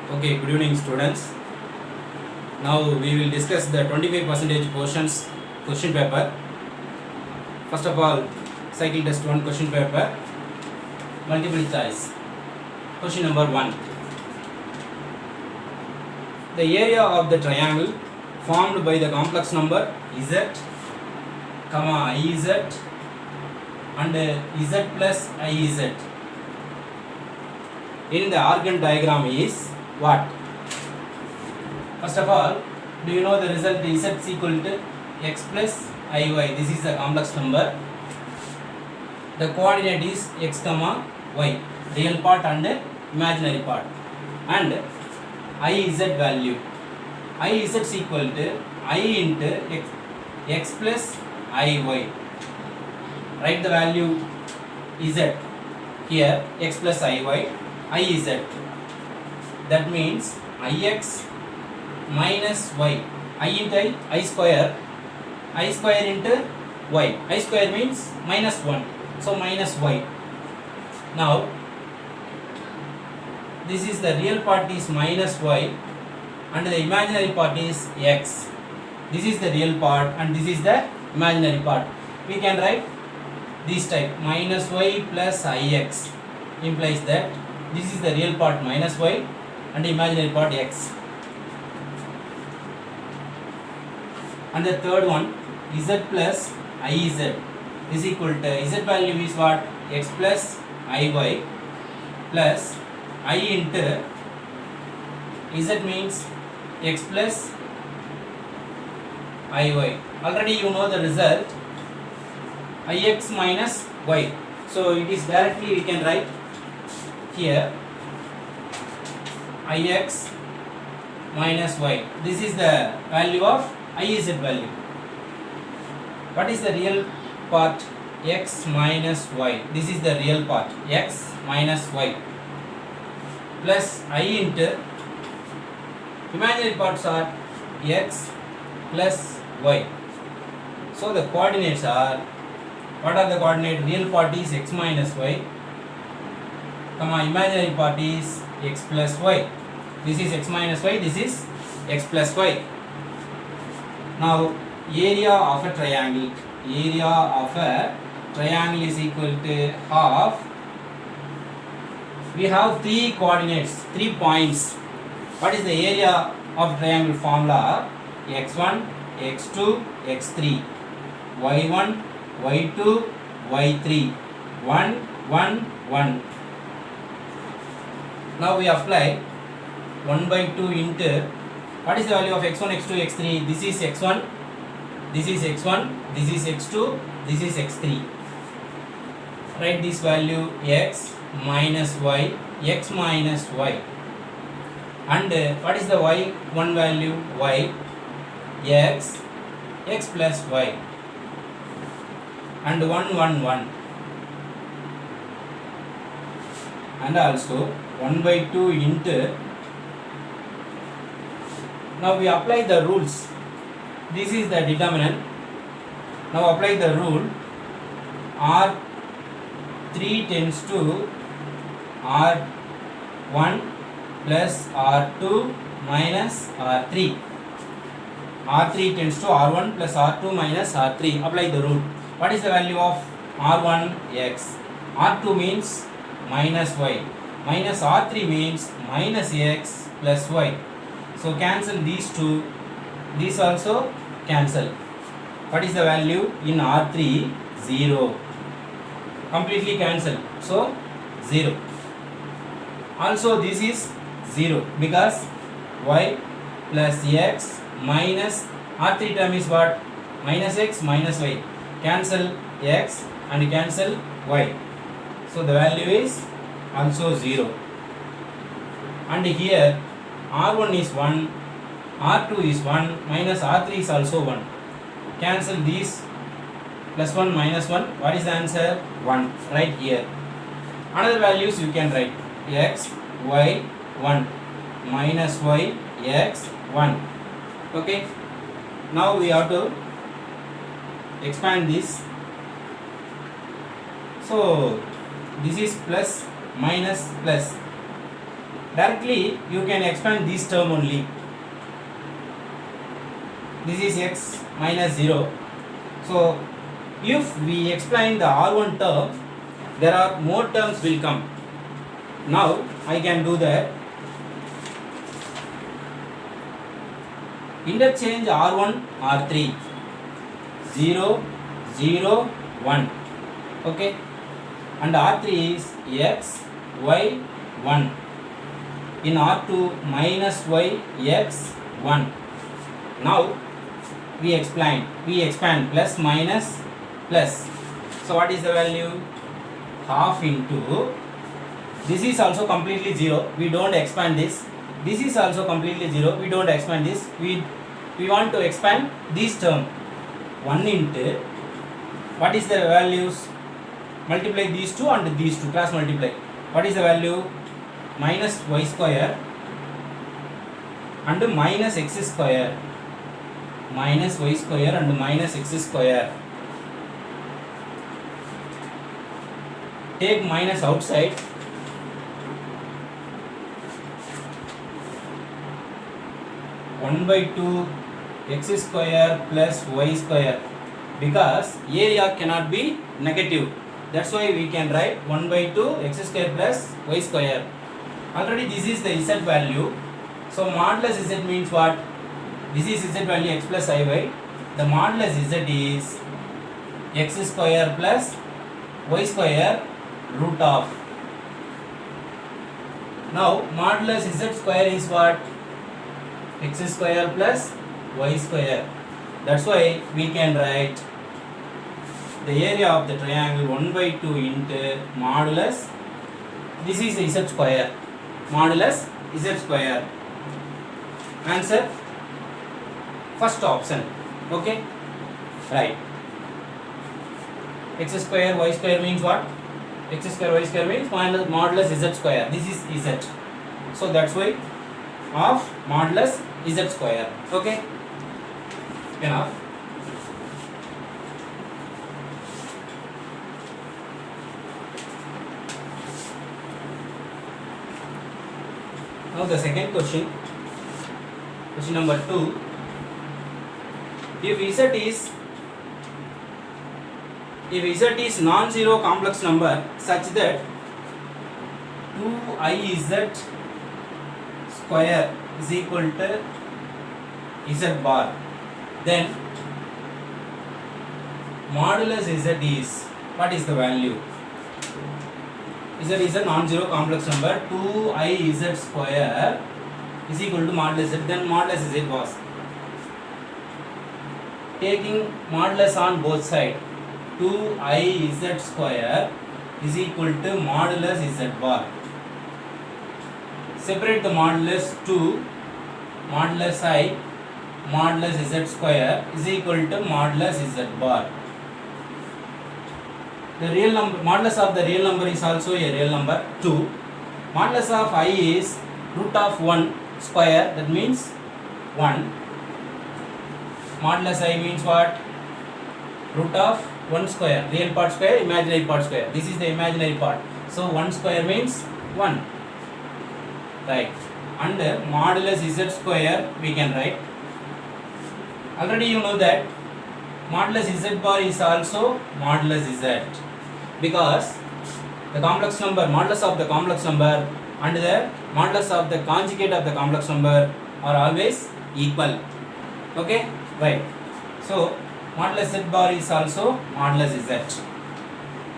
Okay, good evening students. Now we will discuss the 25% portions question paper. First of all, cycle test 1 question paper, multiple choice. Question number 1. The area of the triangle formed by the complex number z, iz and z plus iz in the Argand diagram is what? First of all, do you know the result z is equal to x plus iy? This is the complex number. The coordinate is x comma y, real part and imaginary part, and iz value. Iz is equal to I into x plus iy. Write the value z here, x plus iy, iz. That means ix minus y, I into I square into y. I square means minus 1, so minus y. Now this is the real part is minus y and the imaginary part is x. This is the real part and this is the imaginary part. We can write this type, minus y plus ix implies that this is the real part minus y and the imaginary part x. And the third one, z plus iz is equal to, z value is what? X plus iy plus I into z means x plus iy. Already you know the result, ix minus y. So it is directly we can write here ix minus y. This is the value of iz value. What is the real part? X minus y. This is the real part, x minus y plus I into imaginary parts are x plus y. So the coordinates are, what are the coordinates? Real part is x minus y, imaginary part is x plus y. This is x minus y, this is x plus y. Now area of a triangle is equal to half. We have three coordinates, 3 points. What is the area of triangle formula? x1, x2, x3, y1, y2, y3, 1, 1, 1. Now we apply 1 by 2 into, what is the value of x1, x2, x3? This is x1, this is x1, this is x2, this is x3. Write this value x minus y, x minus y. And what is the y1 value? Y, x, x plus y. And 1, 1, 1. And also 1 by 2 into, now we apply the rules. This is the determinant. Now apply the rule. R3 tends to R1 plus R2 minus R3. R3 tends to R1 plus R2 minus R3. Apply the rule. What is the value of R1? X. R2 means minus y. Minus R3 means minus x plus y. So cancel these two. These also cancel. What is the value in R3? 0. Completely cancel. So 0. Also this is 0 because y plus x minus R3 term is what? Minus x minus y. Cancel x and cancel y. So the value is also 0. And here R1 is 1, R2 is 1, minus R3 is also 1. Cancel these, plus 1 minus 1. What is the answer? 1. Right here. Another values you can write x, y, 1, minus y, x, 1. Okay. Now we have to expand this. So this is plus minus plus. Directly you can expand this term only. This is x minus 0. So if we expand the R1 term, there are more terms will come. Now I can do that. Interchange R1, R3, 0, 0, 1. Okay, and R3 is x, y, 1. In R2 minus y, x, 1. Now we expand plus minus plus. So what is the value? Half into, this is also completely 0, we don't expand this. This is also completely 0, we don't expand this. We want to expand this term. 1 into, what is the values? Multiply these two and these two, cross multiply. What is the value? Minus y square and minus x square. Minus y square and minus x square. Take minus outside. One by 2 x square plus y square, because area cannot be negative. That's why we can write 1 by 2 x square plus y square. Already this is the z value. So modulus z means what? This is z value x plus iy. The modulus z is x square plus y square root of. Now modulus z square is what? X square plus y square. That's why we can write the area of the triangle 1 by 2 into modulus. This is z square. Modulus z square. Answer first option. Okay, right. X square y square means what? X square y square means modulus z square. This is z. So that's why of modulus z square. Okay, enough. Now the second question, question number 2. If z is non-zero complex number such that 2iz square is equal to z bar, then modulus z is, what is the value? Z is a non-zero complex number. 2iz square is equal to modulus z. Then modulus z was, taking modulus on both sides, 2iz square is equal to modulus z bar. Separate the modulus to modulus I, modulus z square is equal to modulus z bar. The real number, modulus of the real number is also a real number 2. Modulus of I is root of 1 square, that means 1. Modulus I means what? Root of 1 square, real part square, imaginary part square. This is the imaginary part. So 1 square means 1. Right. And modulus z square we can write. Already you know that modulus z bar is also modulus z, because the complex number, modulus of the complex number and the modulus of the conjugate of the complex number are always equal. Okay, right. So modulus z bar is also modulus z.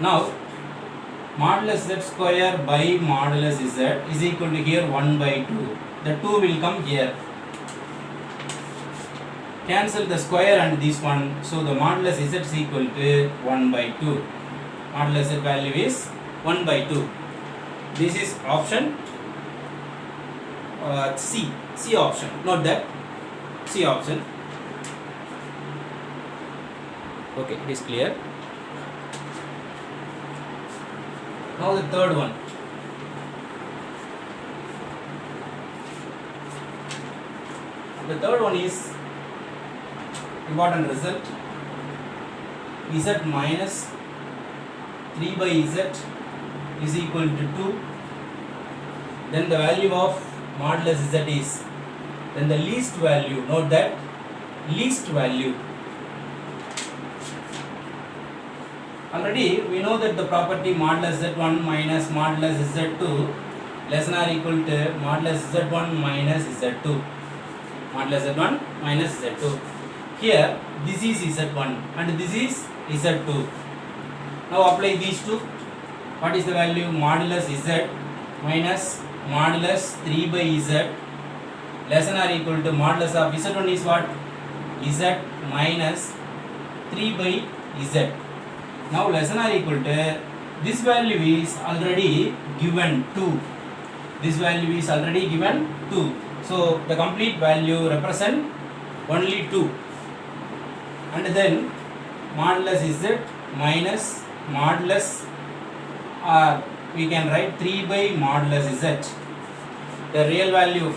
Now modulus z square by modulus z is equal to here 1 by 2. The 2 will come here. Cancel the square and this one. So the modulus z is equal to 1 by 2. Modulus z value is 1 by 2. This is option C. C option. Note that. C option. Okay, it is clear. Now the third one. The third one is important result. Z minus 3 by z is equal to 2. then the value of modulus z is, then the least value, note that least value. Already we know that the property modulus z1 minus modulus z2 less than or equal to modulus z1 minus z2. Modulus z1 minus z2. Here this is z1 and this is z2. Now apply these two. What is the value? Modulus z minus modulus 3 by z less than or equal to modulus of z1 is what? Z minus 3 by z. Now less than or equal to, this value is already given 2. This value is already given 2. So the complete value represent only 2. And then modulus z minus modulus, or we can write 3 by modulus z. The real value,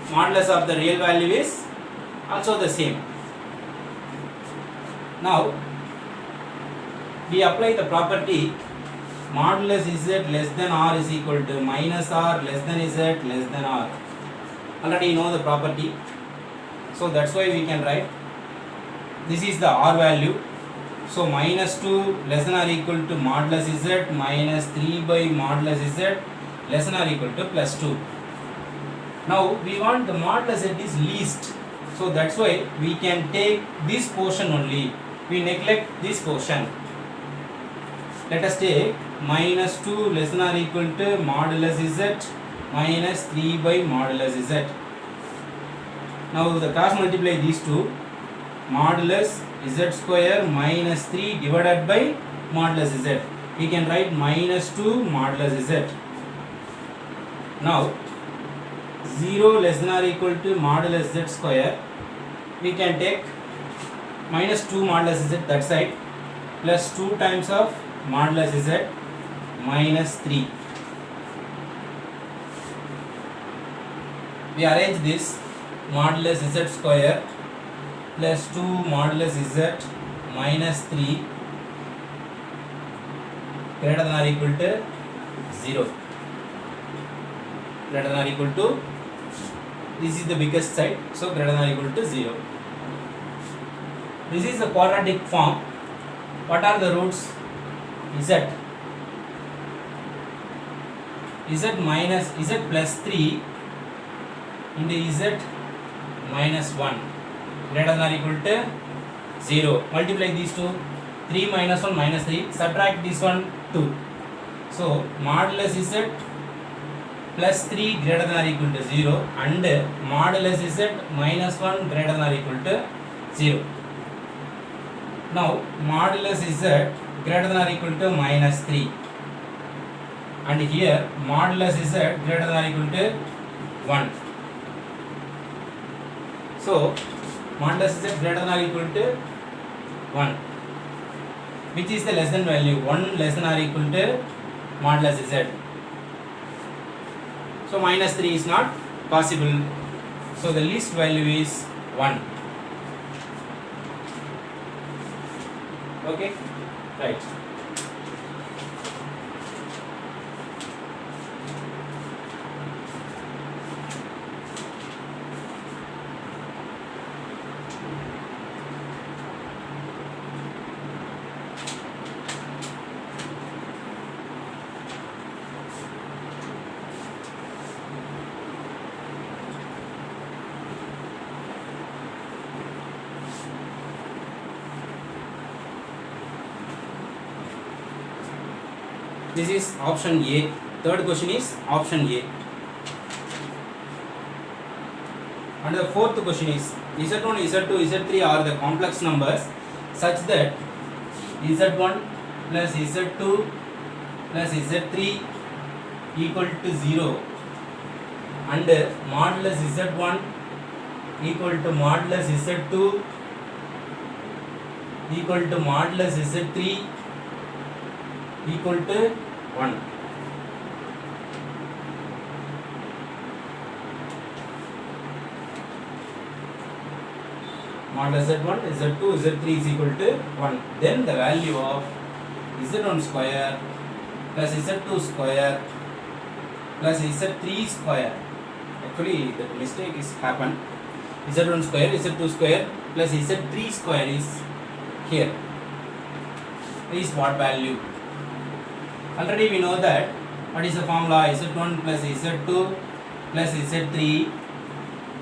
modulus of the real value is also the same. Now we apply the property modulus z less than r is equal to minus r less than z less than r. Already you know the property, so that's why we can write this is the r value. So minus 2 less than or equal to modulus z minus 3 by modulus z less than or equal to plus 2. Now we want the modulus z is least, so that's why we can take this portion only. We neglect this portion. Let us take minus 2 less than or equal to modulus z minus 3 by modulus z. Now the cross multiply these two, modulus z square minus 3 divided by modulus z. We can write minus 2 modulus z. Now 0 less than or equal to modulus z square, we can take minus 2 modulus z that side plus 2 times of modulus z minus 3. We arrange this modulus z square plus 2 modulus z minus 3 greater than or equal to 0. Greater than or equal to, this is the biggest side, so greater than or equal to 0. This is the quadratic form. What are the roots? Z minus z plus 3 into z minus 1 greater than or equal to 0. Multiply these two. 3 minus 1 minus 3. Subtract this one 2. So modulus z plus 3 greater than or equal to 0 and modulus z minus 1 greater than or equal to 0. Now modulus z greater than or equal to minus 3 and here modulus z greater than or equal to 1. So modulus z greater than or equal to 1. Which is the less than value? 1 less than or equal to modulus z. So minus 3 is not possible. So the least value is 1. Okay, right. This is option A. Third question is option A. And the fourth question is Z1, Z2, Z3 are the complex numbers such that Z1 plus Z2 plus Z3 equal to 0 and modulus Z1 equal to modulus Z2 equal to modulus Z3 equal to 1. Modulus Z1, Z2, Z3 is equal to 1. Then the value of Z1 square plus Z2 square plus z3 square. Actually, the mistake is happened. z1 square, z2 square plus z3 square is here. Is what value? Already we know that. What is the formula? z1 plus z2 plus z3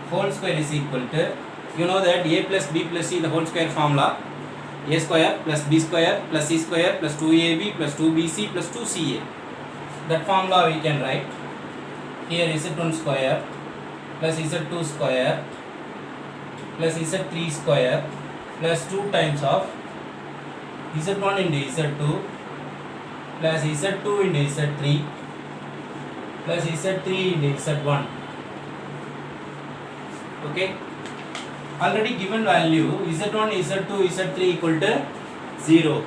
whole square is equal to, you know that a plus b plus c the whole square formula, a square plus b square plus c square plus 2ab plus 2bc plus 2ca. That formula we can write. Here z1 square plus z2 square plus z3 square plus 2 times of z1 into z2 plus z2 into z3 plus z3 into z1. Okay, already given value z1 z2 z3 equal to 0,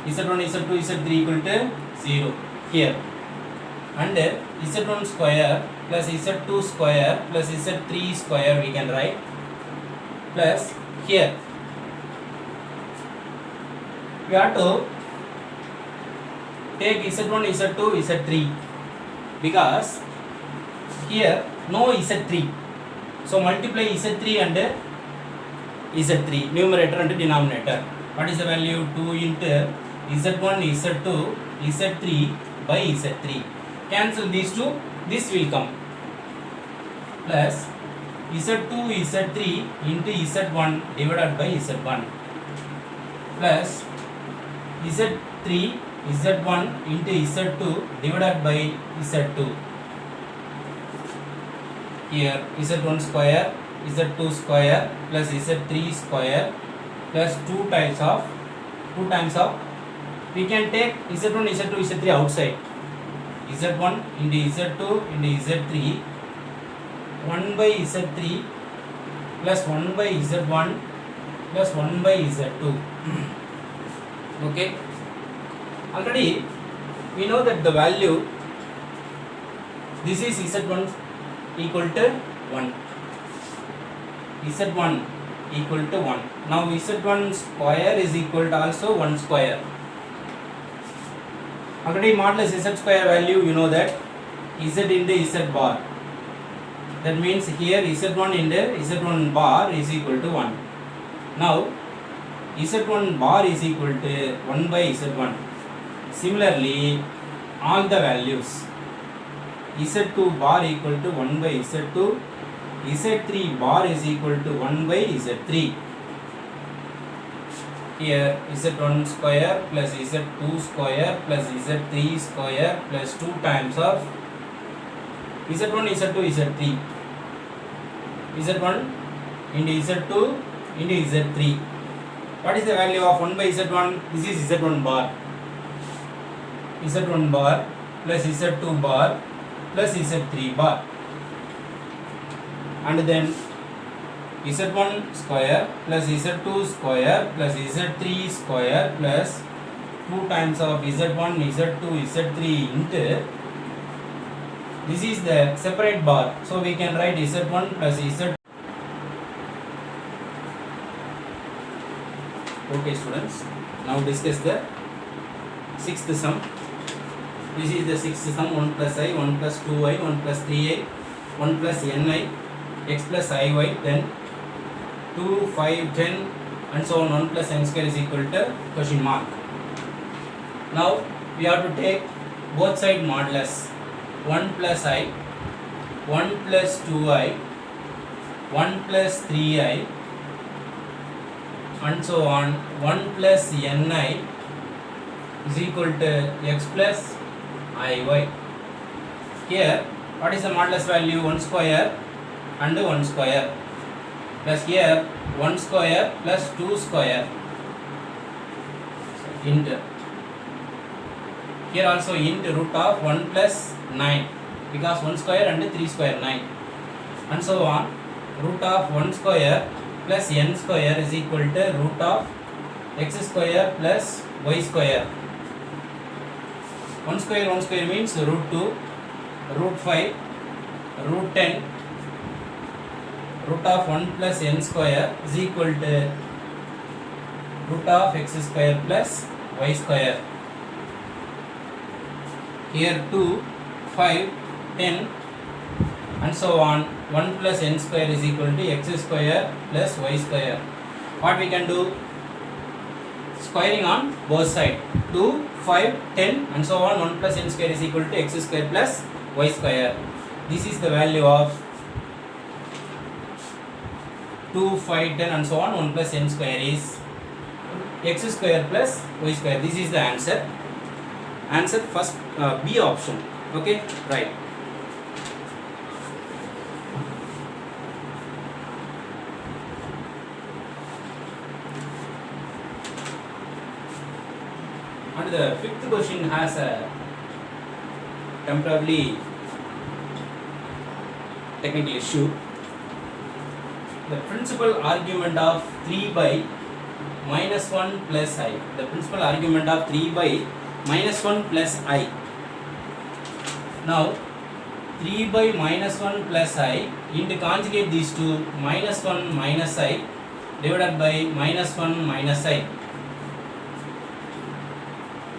z1 z2 z3 equal to 0 here, and z1 square plus z2 square plus z3 square we can write, plus here we have to take z1 z2 z3 because here no z3, so multiply z3 and z3 numerator and denominator. What is the value? 2 into z1 z2 z3 by z3. Cancel these two, this will come, plus z2 z3 into z1 divided by z1 plus z3 z1 into z2 divided by z2. Here z1 square z2 square plus z3 square plus 2 times of we can take z1 z2 z3 outside, z1 into z2 into z3 1 by z3 plus 1 by z1 plus 1 by z2. Okay, already we know that the value, this is z1 equal to 1, z1 equal to 1. Now z1 square is equal to also 1 square. Already modulus z square value, you know that z into z bar, that means here z1 into z1 bar is equal to 1. Now z1 bar is equal to 1 by z1. Similarly, all the values, z2 bar equal to 1 by z2, z3 bar is equal to 1 by z3. Here z1 square plus z2 square plus z3 square plus 2 times of z1 z2 z3, z1 into z2 into z3. What is the value of 1 by z1? This is z1 bar, z1 bar plus z2 bar plus z3 bar, and then z1 square plus z2 square plus z3 square plus 2 times of z1 z2 z3 into, this is the separate bar, so we can write z1 plus z2. Okay students, now discuss the sixth sum. This is the sixth sum. 1 plus I, 1 plus 2i, 1 plus 3i, 1 plus ni, x plus iy, then 2, 5, 10 and so on. 1 plus n square is equal to question mark. Now we have to take both side modulus. 1 plus I, 1 plus 2i, 1 plus 3i and so on. 1 plus ni is equal to x plus iy. Here what is the modulus value? 1 square and 1 square, plus here 1 square plus 2 square int, here also int root of 1 plus 9, because 1 square and 3 square 9 and so on. Root of 1 square plus n square is equal to root of x square plus y square. 1 square means root 2, root 5, root 10, root of 1 plus n square is equal to root of x square plus y square. Here 2, 5, 10 and so on. 1 plus n square is equal to x square plus y square. What we can do? Squaring on both sides. 2, 5, 10 and so on. 1 plus n square is equal to x square plus y square. This is the value of 2, 5, 10 and so on. 1 plus n square is x square plus y square. This is the answer. Answer first B option. Okay, right. And the fifth question has a temporarily technical issue. The principal argument of 3 by minus 1 plus I. The principal argument of 3 by minus 1 plus I. Now 3 by minus 1 plus I into conjugate these two, minus 1 minus I divided by minus 1 minus I.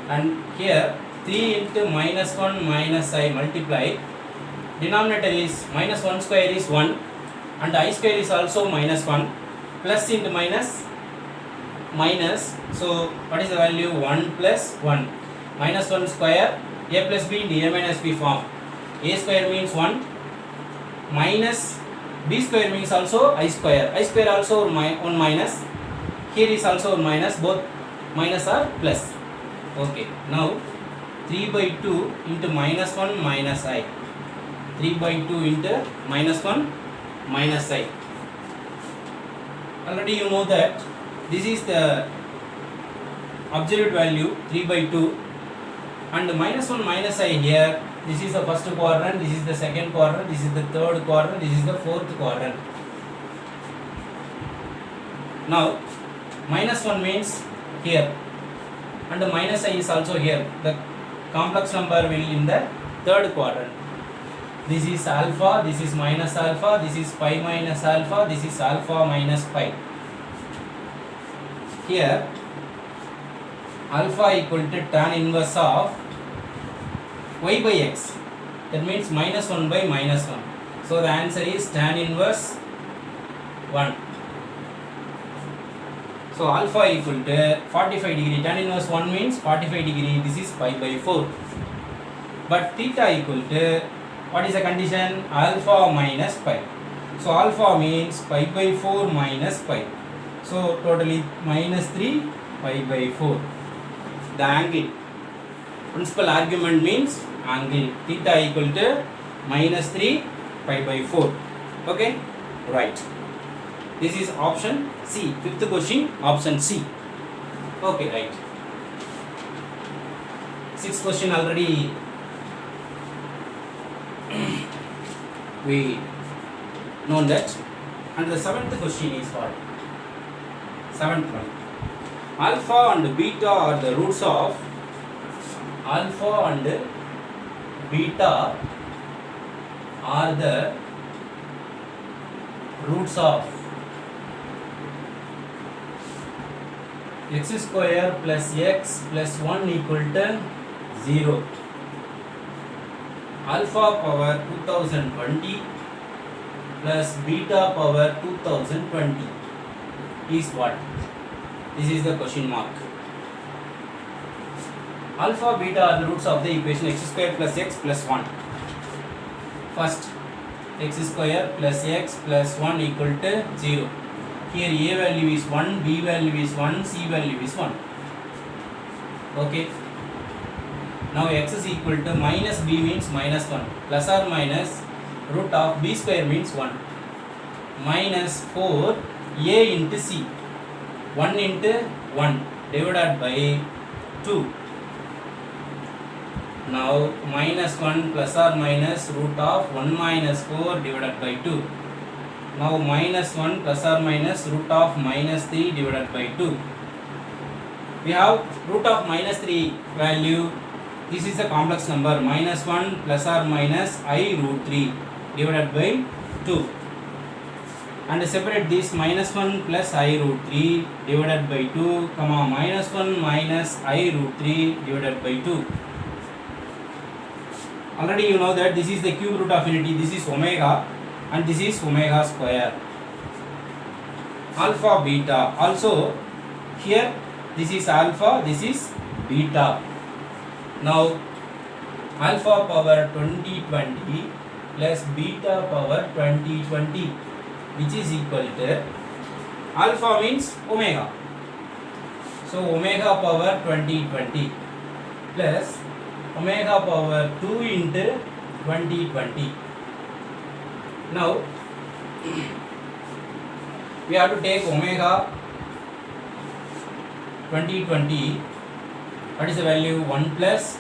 And here 3 into minus 1 minus I multiply, denominator is minus 1 square is 1 and I square is also minus 1, plus into minus minus, so what is the value? 1 plus 1, minus 1 square, a plus b into a minus b form. A square means 1 minus b square means also I square. I square also 1 minus, here is also 1 minus, both minus are plus. Okay, now 3 by 2 into minus 1 minus I. 3 by 2 into minus 1 minus I. Already you know that this is the absolute value 3 by 2 and minus 1 minus I here. This is the first quadrant, this is the second quadrant, this is the third quadrant, this is the fourth quadrant. Now minus 1 means here and the minus I is also here. The complex number will in the third quadrant. This is alpha, this is minus alpha, this is pi minus alpha, this is alpha minus pi. Here alpha equal to tan inverse of y by x. That means minus 1 by minus 1. So the answer is tan inverse 1. So alpha equal to 45 degree. Tan inverse 1 means 45 degree. This is pi by 4. But theta equal to, what is the condition? Alpha minus pi. So alpha means pi by 4 minus pi. So totally minus 3 pi by 4. The angle. Principal argument means angle. Theta equal to minus 3 pi by 4. Okay? Right. This is option C. Fifth question, option C. Okay, right. Sixth question already we know that. And the seventh question is what? Seventh one. Alpha and beta are the roots of. Alpha and beta are the roots of x square plus x plus 1 equal to 0. Alpha power 2020 plus beta power 2020 is what? This is the question mark. Alpha beta are the roots of the equation x square plus x plus 1. First, x square plus x plus 1 equal to 0. Here a value is 1, b value is 1, c value is 1. Okay. Now x is equal to minus b means minus 1. Plus or minus root of b square means 1. Minus 4 a into c. 1 into 1 divided by 2. Now minus 1 plus or minus root of 1 minus 4 divided by 2. Now minus 1 plus or minus root of minus 3 divided by 2. We have root of minus 3 value. This is a complex number. Minus 1 plus or minus I root 3 divided by 2. And separate this minus 1 plus I root 3 divided by 2, comma minus 1 minus I root 3 divided by 2. already you know that this is the cube root of infinity, this is omega and this is omega square. Alpha beta, also here this is alpha, this is beta. Now alpha power 2020 plus beta power 2020, which is equal to, alpha means omega, so omega power 2020 plus omega power 2 into 2020. Now we have to take omega 2020, what is the value? 1 plus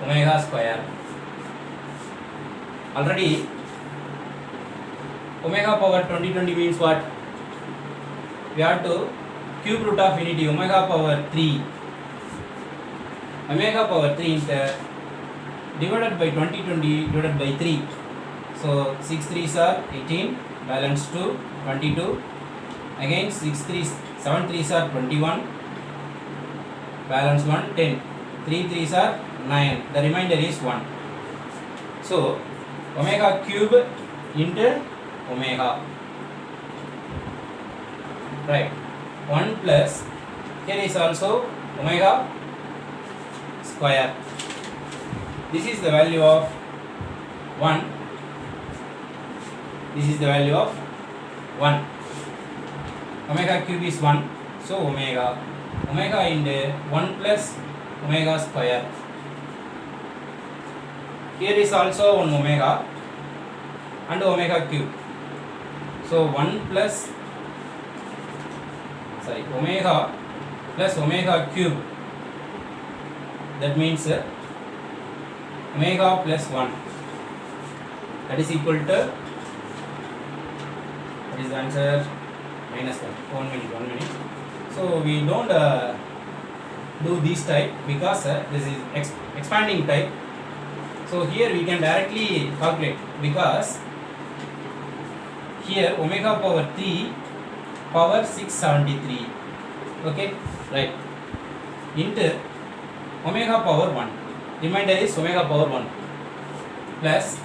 omega square. Already omega power 2020 means what? We have to cube root of infinity omega power 3, omega power 3 into divided by 2020 divided by 3. So 6 3s are 18, balance 2, 22, again 6 3s, 7 3s are 21, balance 1, 10, 3 3s are 9, the remainder is 1. So omega cube into omega, right? 1 plus, here is also omega square. This is the value of 1, this is the value of 1. Omega cube is 1, so omega into 1 plus omega square. Here is also 1 omega and omega cube, so 1 plus, sorry, omega plus omega cube, that means omega plus 1, that is equal to, what is the answer? Minus 1. 1 minute. So we don't do this type because this is expanding type. So here we can directly calculate, because here omega power 3 power 673, okay, right, into omega power 1, remainder is omega power 1 plus